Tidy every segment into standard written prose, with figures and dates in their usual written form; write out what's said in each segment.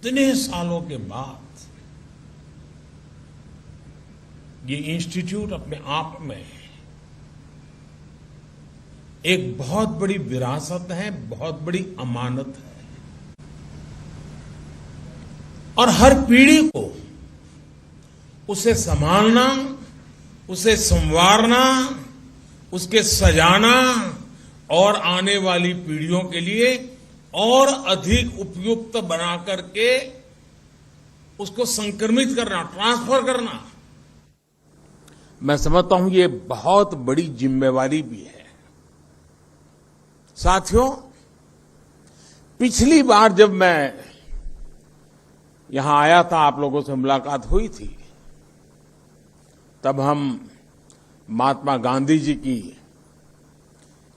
इतने सालों के बाद ये इंस्टीट्यूट अपने आप में एक बहुत बड़ी विरासत है, बहुत बड़ी अमानत है और हर पीढ़ी को उसे संभालना, उसे संवारना, उसके सजाना और आने वाली पीढ़ियों के लिए और अधिक उपयुक्त बना करके उसको संक्रमित करना, ट्रांसफर करना, मैं समझता हूं ये बहुत बड़ी जिम्मेवारी भी है। साथियों, पिछली बार जब मैं यहां आया था, आप लोगों से मुलाकात हुई थी, तब हम महात्मा गांधी जी की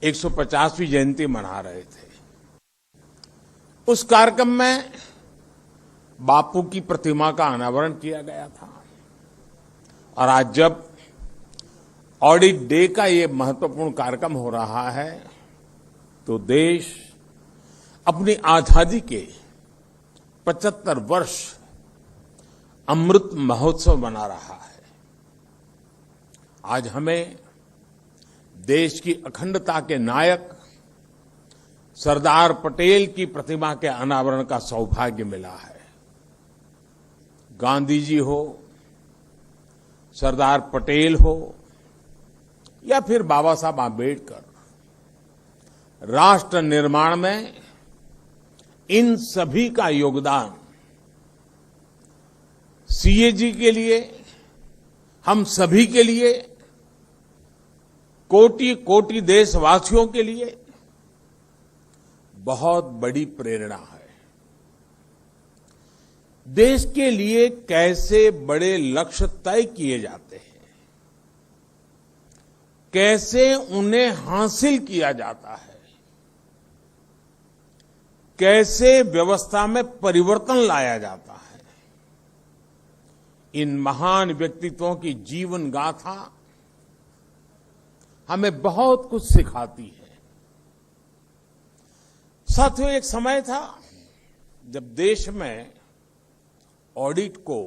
150वीं जयंती मना रहे थे। उस कार्यक्रम में बापू की प्रतिमा का अनावरण किया गया था और आज जब ऑडिट डे का ये महत्वपूर्ण कार्यक्रम हो रहा है तो देश अपनी आजादी के 75 वर्ष अमृत महोत्सव मना रहा है। आज हमें देश की अखंडता के नायक सरदार पटेल की प्रतिमा के अनावरण का सौभाग्य मिला है। गांधी जी हो, सरदार पटेल हो या फिर बाबा साहब आंबेडकर, राष्ट्र निर्माण में इन सभी का योगदान सीएजी के लिए, हम सभी के लिए, कोटि कोटि देशवासियों के लिए बहुत बड़ी प्रेरणा है। देश के लिए कैसे बड़े लक्ष्य तय किए जाते हैं, कैसे उन्हें हासिल किया जाता है, कैसे व्यवस्था में परिवर्तन लाया जाता है, इन महान व्यक्तित्वों की जीवन गाथा हमें बहुत कुछ सिखाती है। साथियों, एक समय था जब देश में ऑडिट को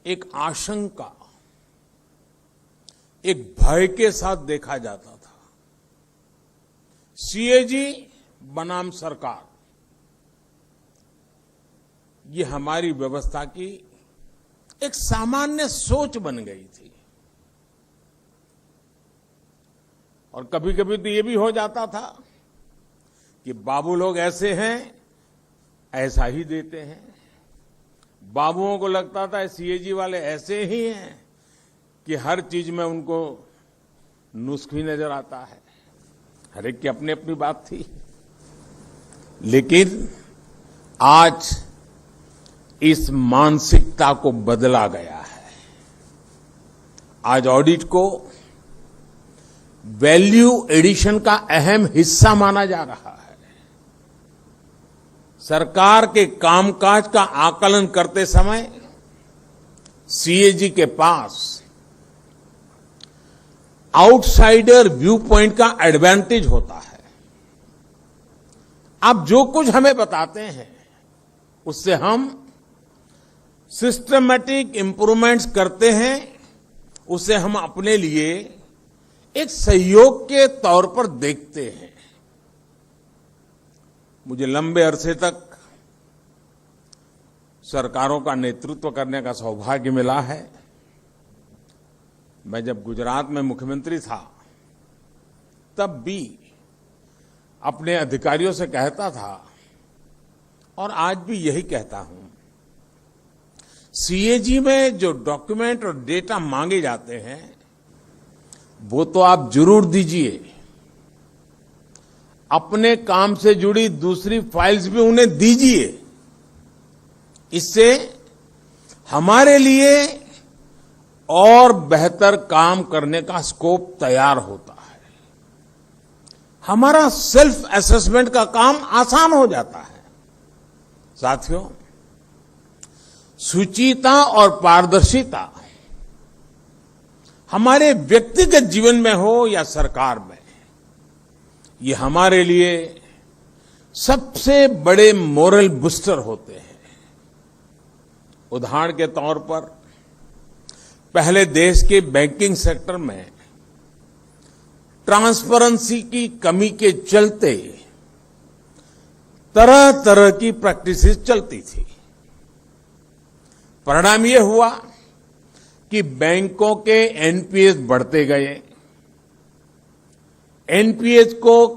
एक आशंका, एक भय के साथ देखा जाता था। सीएजी बनाम सरकार, ये हमारी व्यवस्था की एक सामान्य सोच बन गई थी और कभी कभी तो ये भी हो जाता था कि बाबू लोग ऐसे हैं, ऐसा ही देते हैं। बाबुओं को लगता था सीएजी वाले ऐसे ही हैं कि हर चीज में उनको नुस्ख ही नजर आता है। हर एक की अपनी अपनी बात थी। लेकिन आज इस मानसिकता को बदला गया है। आज ऑडिट को वैल्यू एडिशन का अहम हिस्सा माना जा रहा है। सरकार के कामकाज का आकलन करते समय सीएजी के पास आउटसाइडर व्यू पॉइंट का एडवांटेज होता है। आप जो कुछ हमें बताते हैं उससे हम सिस्टमैटिक इंप्रूवमेंट्स करते हैं, उसे हम अपने लिए एक सहयोग के तौर पर देखते हैं। मुझे लंबे अरसे तक सरकारों का नेतृत्व करने का सौभाग्य मिला है। मैं जब गुजरात में मुख्यमंत्री था तब भी अपने अधिकारियों से कहता था और आज भी यही कहता हूं, सीएजी में जो डॉक्यूमेंट और डेटा मांगे जाते हैं वो तो आप जरूर दीजिए, अपने काम से जुड़ी दूसरी फाइल्स भी उन्हें दीजिए। इससे हमारे लिए और बेहतर काम करने का स्कोप तैयार होता है। हमारा सेल्फ असेसमेंट का काम आसान हो जाता है। साथियों, शुचिता और पारदर्शिता हमारे व्यक्तिगत जीवन में हो या सरकार में, ये हमारे लिए सबसे बड़े मोरल बूस्टर होते हैं। उदाहरण के तौर पर पहले देश के बैंकिंग सेक्टर में ट्रांसपेरेंसी की कमी के चलते तरह तरह की प्रैक्टिसेस चलती थी। परिणाम यह हुआ कि बैंकों के एनपीएस बढ़ते गए। एनपीएस को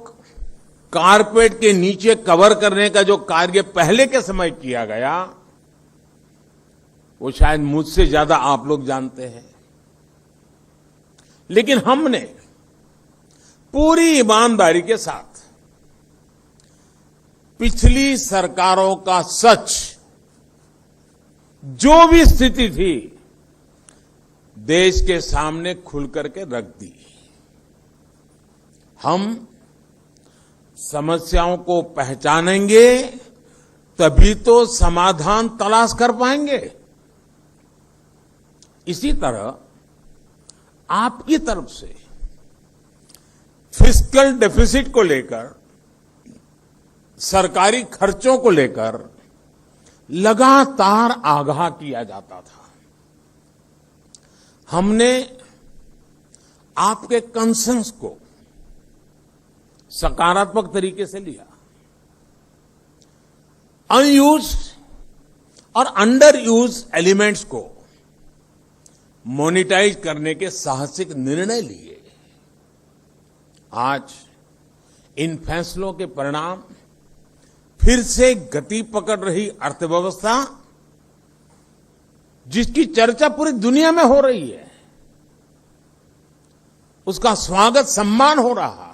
कारपेट के नीचे कवर करने का जो कार्य पहले के समय किया गया, वो शायद मुझसे ज्यादा आप लोग जानते हैं। लेकिन हमने पूरी ईमानदारी के साथ पिछली सरकारों का सच, जो भी स्थिति थी, देश के सामने खुल करके रख दी। हम समस्याओं को पहचानेंगे तभी तो समाधान तलाश कर पाएंगे। इसी तरह आपकी तरफ से फिस्कल डेफिसिट को लेकर, सरकारी खर्चों को लेकर लगातार आगाह किया जाता था। हमने आपके कंसर्न्स को सकारात्मक तरीके से लिया। अनयूज्ड और अंडर यूज एलिमेंट्स को मोनिटाइज करने के साहसिक निर्णय लिए। आज इन फैसलों के परिणाम फिर से गति पकड़ रही अर्थव्यवस्था, जिसकी चर्चा पूरी दुनिया में हो रही है, उसका स्वागत सम्मान हो रहा है।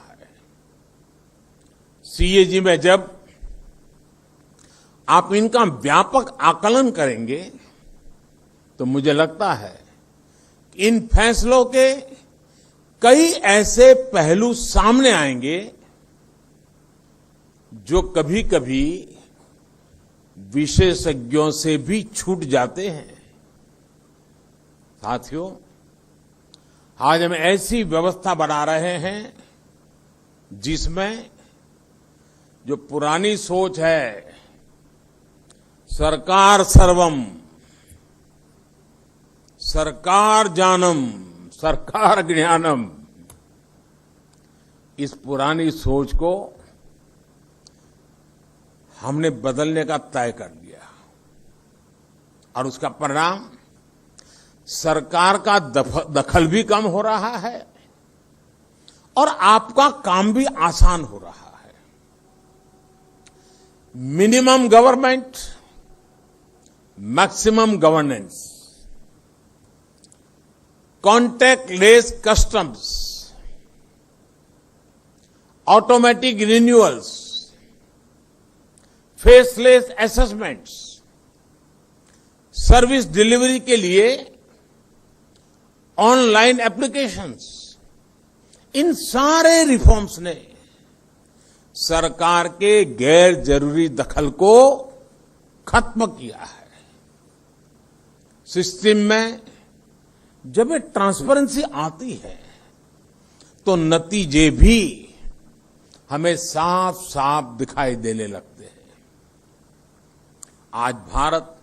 सीएजी में जब आप इनका व्यापक आकलन करेंगे तो मुझे लगता है कि इन फैसलों के कई ऐसे पहलू सामने आएंगे जो कभी कभी विशेषज्ञों से भी छूट जाते हैं। साथियों, आज हम ऐसी व्यवस्था बना रहे हैं जिसमें जो पुरानी सोच है, सरकार सर्वम, सरकार जानम, सरकार ज्ञानम, इस पुरानी सोच को हमने बदलने का तय कर लिया। और उसका परिणाम सरकार का दखल भी कम हो रहा है और आपका काम भी आसान हो रहा है। Minimum government, maximum governance, contactless customs, automatic renewals, faceless assessments, service delivery के लिए ऑनलाइन एप्लीकेशंस, इन सारे रिफॉर्म्स ने सरकार के गैर जरूरी दखल को खत्म किया है। सिस्टम में जब ये ट्रांसपेरेंसी आती है तो नतीजे भी हमें साफ साफ दिखाई देने लगते हैं। आज भारत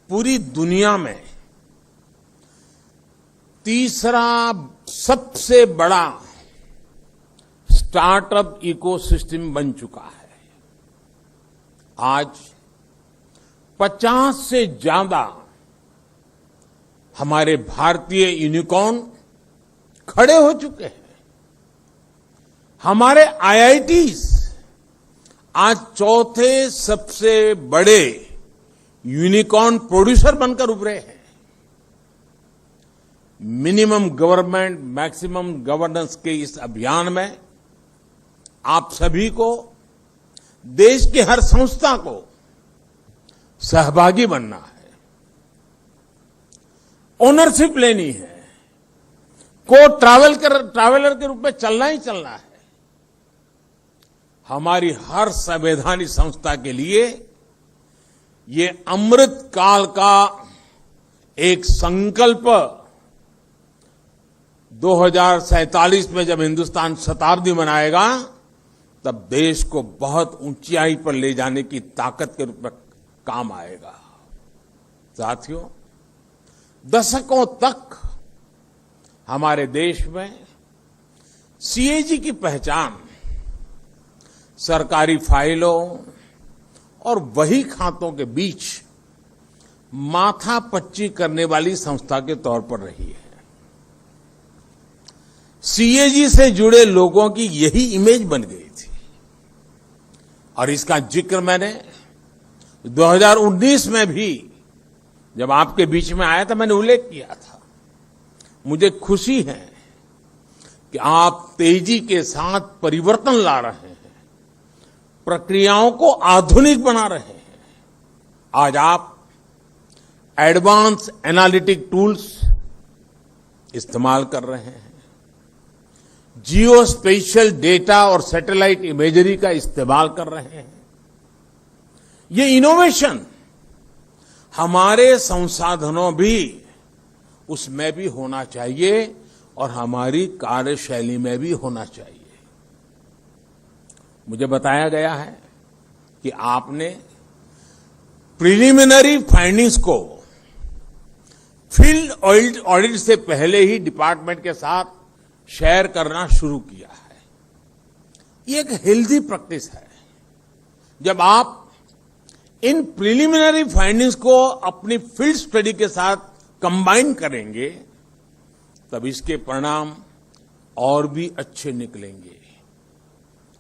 पूरी दुनिया में तीसरा सबसे बड़ा स्टार्टअप इकोसिस्टम बन चुका है। आज 50 से ज्यादा हमारे भारतीय यूनिकॉर्न खड़े हो चुके हैं। हमारे आईआईटीज आज चौथे सबसे बड़े यूनिकॉर्न प्रोड्यूसर बनकर उभरे हैं। मिनिमम गवर्नमेंट, मैक्सिमम गवर्नेंस के इस अभियान में आप सभी को, देश की हर संस्था को सहभागी बनना है, ओनरशिप लेनी है, ट्रैवलर के रूप में चलना ही चलना है। हमारी हर संवैधानिक संस्था के लिए ये अमृत काल का एक संकल्प 2047 में जब हिंदुस्तान शताब्दी मनाएगा तब देश को बहुत ऊंचाई पर ले जाने की ताकत के रूप में काम आएगा। साथियों, दशकों तक हमारे देश में सीएजी की पहचान सरकारी फाइलों और वही खातों के बीच माथापच्ची करने वाली संस्था के तौर पर रही है। सीएजी से जुड़े लोगों की यही इमेज बन गई थी और इसका जिक्र मैंने 2019 में भी जब आपके बीच में आया था मैंने उल्लेख किया था। मुझे खुशी है कि आप तेजी के साथ परिवर्तन ला रहे हैं, प्रक्रियाओं को आधुनिक बना रहे हैं। आज आप एडवांस एनालिटिक टूल्स इस्तेमाल कर रहे हैं, जियो स्पेशियल डेटा और सैटेलाइट इमेजरी का इस्तेमाल कर रहे हैं। ये इनोवेशन हमारे संसाधनों भी उसमें भी होना चाहिए और हमारी कार्यशैली में भी होना चाहिए। मुझे बताया गया है कि आपने प्रिलिमिनरी फाइंडिंग्स को फील्ड ऑडिट से पहले ही डिपार्टमेंट के साथ शेयर करना शुरू किया है। ये एक हेल्दी प्रैक्टिस है। जब आप इन प्रिलिमिनरी फाइंडिंग्स को अपनी फील्ड स्टडी के साथ कंबाइन करेंगे तब इसके परिणाम और भी अच्छे निकलेंगे।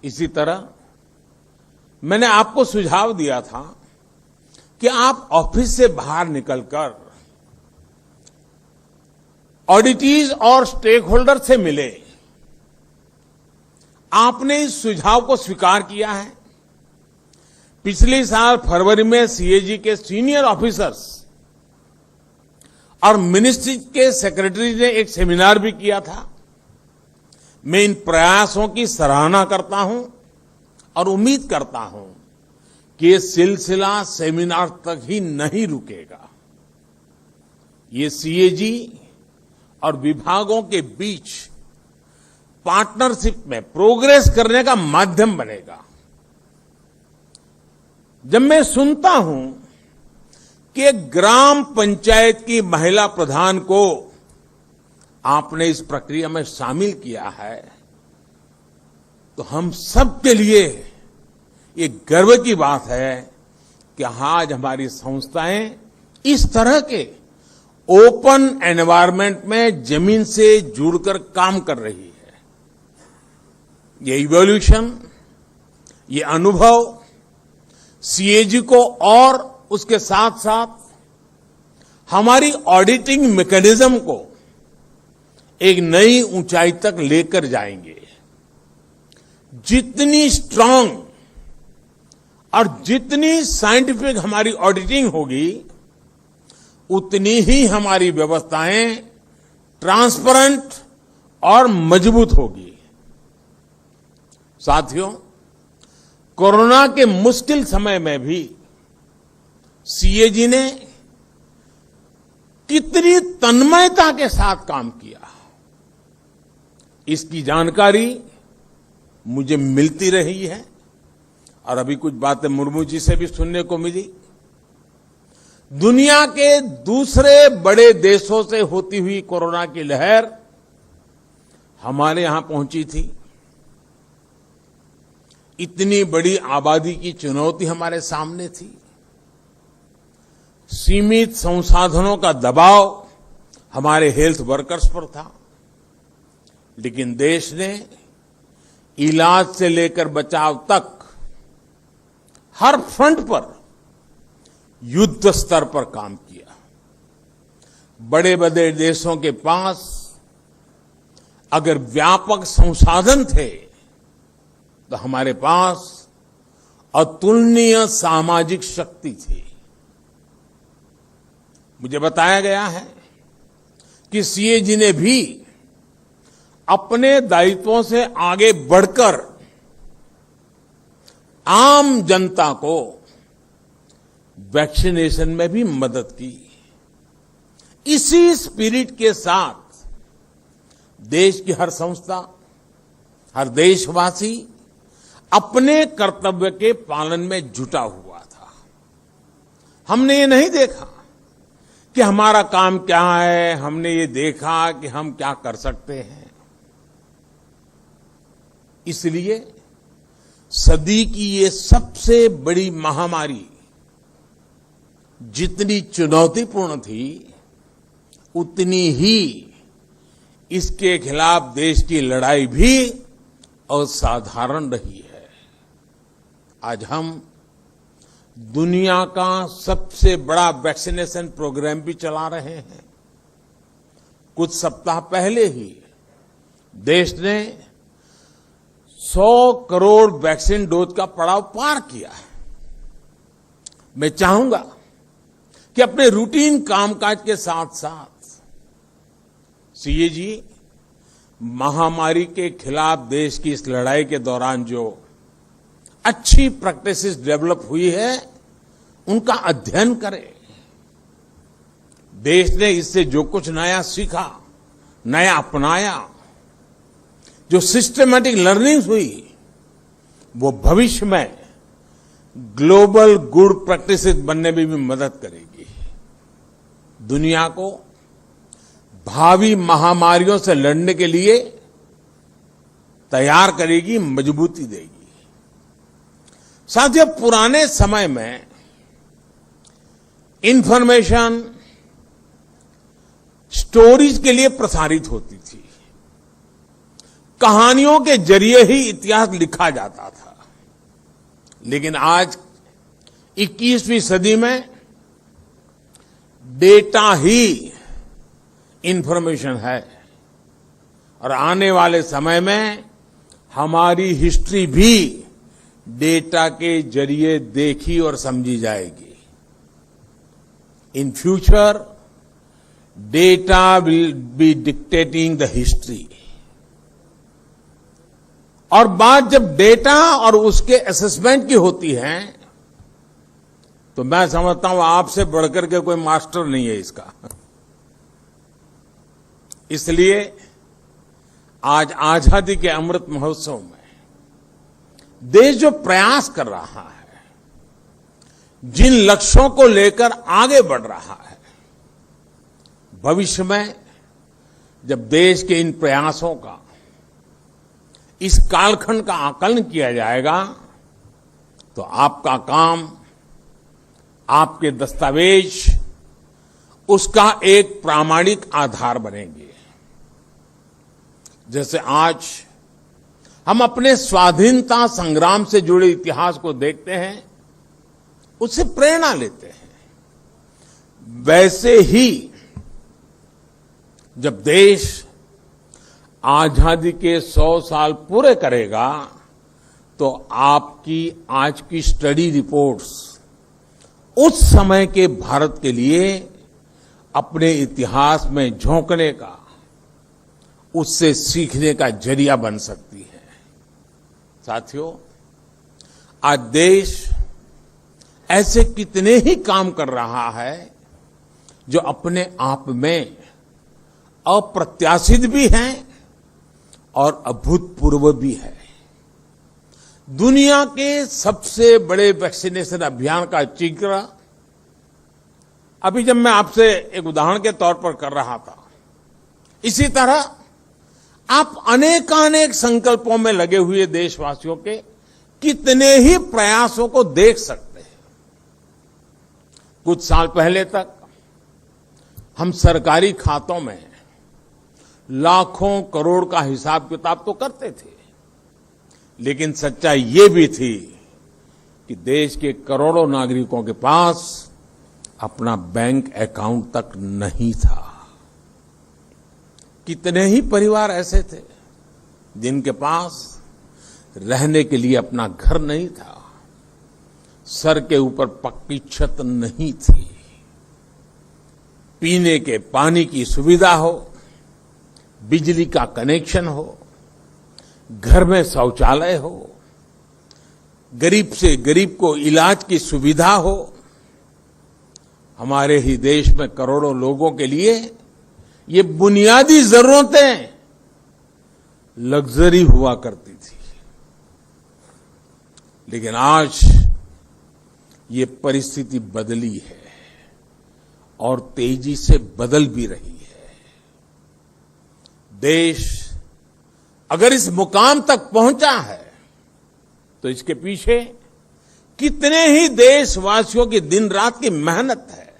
इसी तरह मैंने आपको सुझाव दिया था कि आप ऑफिस से बाहर निकलकर ऑडिटीज और स्टेक होल्डर से मिले। आपने इस सुझाव को स्वीकार किया है। पिछले साल फरवरी में सीएजी के सीनियर ऑफिसर्स और मिनिस्ट्री के सेक्रेटरी ने एक सेमिनार भी किया था। मैं इन प्रयासों की सराहना करता हूं और उम्मीद करता हूं कि ये सिलसिला सेमिनार तक ही नहीं रुकेगा। ये सीएजी और विभागों के बीच पार्टनरशिप में प्रोग्रेस करने का माध्यम बनेगा। जब मैं सुनता हूं कि ग्राम पंचायत की महिला प्रधान को आपने इस प्रक्रिया में शामिल किया है तो हम सब के लिए ये गर्व की बात है कि आज हमारी संस्थाएं इस तरह के ओपन एनवायरनमेंट में जमीन से जुड़कर काम कर रही है। ये इवोल्यूशन, ये अनुभव सीएजी को और उसके साथ साथ हमारी ऑडिटिंग मैकेनिज्म को एक नई ऊंचाई तक लेकर जाएंगे। जितनी स्ट्रांग और जितनी साइंटिफिक हमारी ऑडिटिंग होगी उतनी ही हमारी व्यवस्थाएं ट्रांसपेरेंट और मजबूत होगी। साथियों, कोरोना के मुश्किल समय में भी सीएजी ने कितनी तन्मयता के साथ काम किया, इसकी जानकारी मुझे मिलती रही है और अभी कुछ बातें मुर्मू जी से भी सुनने को मिली। दुनिया के दूसरे बड़े देशों से होती हुई कोरोना की लहर हमारे यहां पहुंची थी। इतनी बड़ी आबादी की चुनौती हमारे सामने थी। सीमित संसाधनों का दबाव हमारे हेल्थ वर्कर्स पर था, लेकिन देश ने इलाज से लेकर बचाव तक हर फ्रंट पर युद्ध स्तर पर काम किया। बड़े बड़े देशों के पास अगर व्यापक संसाधन थे तो हमारे पास अतुलनीय सामाजिक शक्ति थी। मुझे बताया गया है कि सीएजी ने भी अपने दायित्वों से आगे बढ़कर आम जनता को वैक्सीनेशन में भी मदद की। इसी स्पिरिट के साथ देश की हर संस्था, हर देशवासी अपने कर्तव्य के पालन में जुटा हुआ था। हमने ये नहीं देखा कि हमारा काम क्या है, हमने ये देखा कि हम क्या कर सकते हैं। इसलिए सदी की ये सबसे बड़ी महामारी जितनी चुनौतीपूर्ण थी, उतनी ही इसके खिलाफ देश की लड़ाई भी असाधारण रही है। आज हम दुनिया का सबसे बड़ा वैक्सीनेशन प्रोग्राम भी चला रहे हैं। कुछ सप्ताह पहले ही देश ने 100 करोड़ वैक्सीन डोज का पड़ाव पार किया है। मैं चाहूंगा कि अपने रूटीन कामकाज के साथ साथ सीए जी महामारी के खिलाफ देश की इस लड़ाई के दौरान जो अच्छी प्रैक्टिसेस डेवलप हुई है, उनका अध्ययन करें। देश ने इससे जो कुछ नया सीखा, नया अपनाया, जो सिस्टमैटिक लर्निंग्स हुई, वो भविष्य में ग्लोबल गुड प्रैक्टिसेस बनने में भी मदद करेगी। दुनिया को भावी महामारियों से लड़ने के लिए तैयार करेगी, मजबूती देगी। साथियों, पुराने समय में इंफॉर्मेशन स्टोरीज के लिए प्रसारित होती थी। कहानियों के जरिए ही इतिहास लिखा जाता था। लेकिन आज 21वीं सदी में डेटा ही इंफॉर्मेशन है और आने वाले समय में हमारी हिस्ट्री भी डेटा के जरिए देखी और समझी जाएगी। In future data will be dictating the history. और बात जब डेटा और उसके असेसमेंट की होती है, तो मैं समझता हूं आपसे बढ़कर के कोई मास्टर नहीं है इसका। इसलिए आज आजादी के अमृत महोत्सव में देश जो प्रयास कर रहा है, जिन लक्ष्यों को लेकर आगे बढ़ रहा है, भविष्य में जब देश के इन प्रयासों का, इस कालखंड का आकलन किया जाएगा, तो आपका काम, आपके दस्तावेज उसका एक प्रामाणिक आधार बनेंगे। जैसे आज हम अपने स्वाधीनता संग्राम से जुड़े इतिहास को देखते हैं, उससे प्रेरणा लेते हैं, वैसे ही जब देश आजादी के 100 साल पूरे करेगा, तो आपकी आज की स्टडी रिपोर्ट्स उस समय के भारत के लिए अपने इतिहास में झोंकने का, उससे सीखने का जरिया बन सकती है। साथियों, आज देश ऐसे कितने ही काम कर रहा है जो अपने आप में अप्रत्याशित भी हैं और अभूतपूर्व भी है। दुनिया के सबसे बड़े वैक्सीनेशन अभियान का जिक्र अभी जब मैं आपसे एक उदाहरण के तौर पर कर रहा था, इसी तरह आप अनेकानेक संकल्पों में लगे हुए देशवासियों के कितने ही प्रयासों को देख सकते हैं। कुछ साल पहले तक हम सरकारी खातों में लाखों करोड़ का हिसाब किताब तो करते थे, लेकिन सच्चाई ये भी थी कि देश के करोड़ों नागरिकों के पास अपना बैंक अकाउंट तक नहीं था। कितने ही परिवार ऐसे थे जिनके पास रहने के लिए अपना घर नहीं था, सर के ऊपर पक्की छत नहीं थी, पीने के पानी की सुविधा हो, बिजली का कनेक्शन हो, घर में शौचालय हो, गरीब से गरीब को इलाज की सुविधा हो। हमारे ही देश में करोड़ों लोगों के लिए ये बुनियादी जरूरतें लग्जरी हुआ करती थी। लेकिन आज ये परिस्थिति बदली है और तेजी से बदल भी रही है। देश अगर इस मुकाम तक पहुंचा है तो इसके पीछे कितने ही देशवासियों की दिन रात की मेहनत है,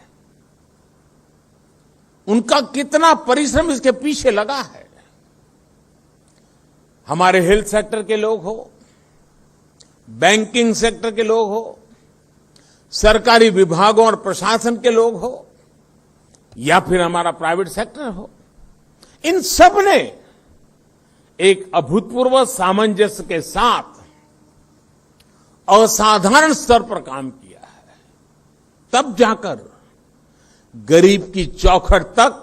उनका कितना परिश्रम इसके पीछे लगा है। हमारे हेल्थ सेक्टर के लोग हो, बैंकिंग सेक्टर के लोग हो, सरकारी विभागों और प्रशासन के लोग हो या फिर हमारा प्राइवेट सेक्टर हो, इन सब ने एक अभूतपूर्व सामंजस्य के साथ असाधारण स्तर पर काम किया है। तब जाकर गरीब की चौखट तक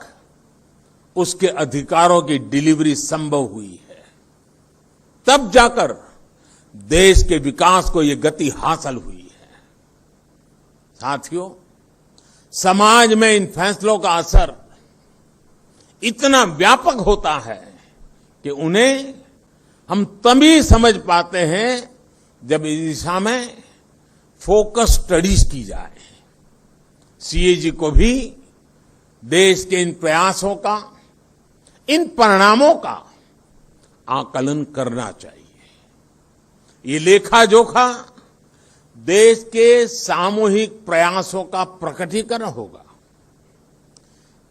उसके अधिकारों की डिलीवरी संभव हुई है। तब जाकर देश के विकास को ये गति हासिल हुई है। साथियों, समाज में इन फैसलों का असर इतना व्यापक होता है कि उन्हें हम तभी समझ पाते हैं जब इस दिशा में फोकस स्टडीज की जाए। सीएजी को भी देश के इन प्रयासों का, इन परिणामों का आकलन करना चाहिए। ये लेखा जोखा देश के सामूहिक प्रयासों का प्रकटीकरण होगा,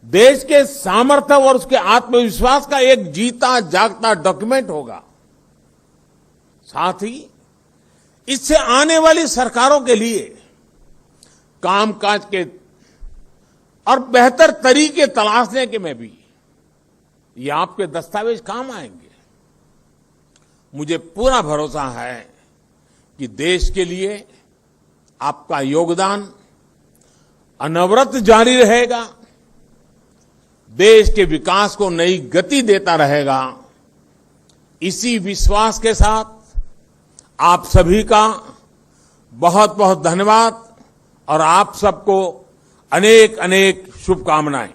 देश के सामर्थ्य और उसके आत्मविश्वास का एक जीता जागता डॉक्यूमेंट होगा। साथ ही इससे आने वाली सरकारों के लिए कामकाज के और बेहतर तरीके तलाशने के में भी ये आपके दस्तावेज काम आएंगे। मुझे पूरा भरोसा है कि देश के लिए आपका योगदान अनवरत जारी रहेगा, देश के विकास को नई गति देता रहेगा। इसी विश्वास के साथ आप सभी का बहुत बहुत धन्यवाद और आप सबको अनेक अनेक शुभकामनाएं।